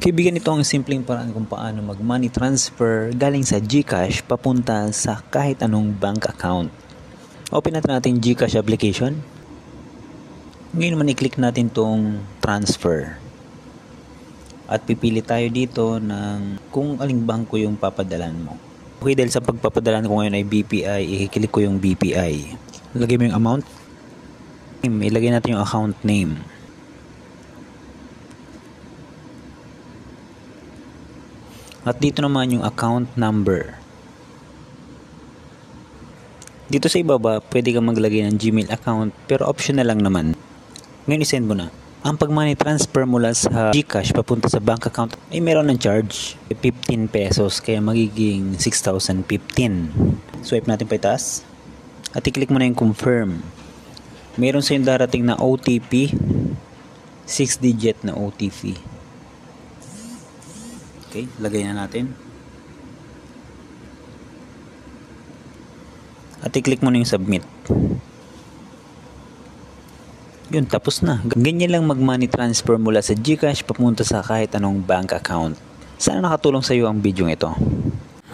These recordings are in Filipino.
Kaibigan, ito ang simpleng paraan kung paano mag-money transfer galing sa GCash papunta sa kahit anong bank account. Open natin GCash application. Ngayon naman i-click natin tong transfer. At pipili tayo dito ng kung aling bangko yung papadalan mo. Okay, dahil sa pagpapadalan ko ngayon ay BPI, i-click ko yung BPI. Lagay mo yung amount. Ilagay natin yung account name. At dito naman yung account number. Dito sa ibaba, pwede kang maglagay ng Gmail account pero optional lang naman. Ngayon isend mo na. Ang pag-money transfer mula sa GCash papunta sa bank account ay meron ng charge. 15 pesos kaya magiging 6,015. Swipe natin pa itaas. At i-click mo na yung confirm. Meron sa yung darating na OTP. 6-digit na OTP. Okay, lagay na natin. At i-click mo na yung submit. Yun, tapos na. Ganyan lang mag-money transfer mula sa GCash papunta sa kahit anong bank account. Sana nakatulong sa iyo ang video ito.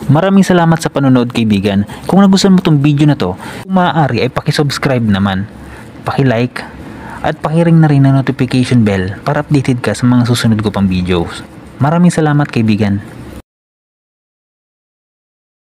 Maraming salamat sa panonood, kaibigan. Kung nagustuhan mo tong video na to, kung maaari ay paki-subscribe naman, paki-like, at paki-ring na rin ang notification bell para updated ka sa mga susunod ko pang videos. Maraming salamat, kaibigan.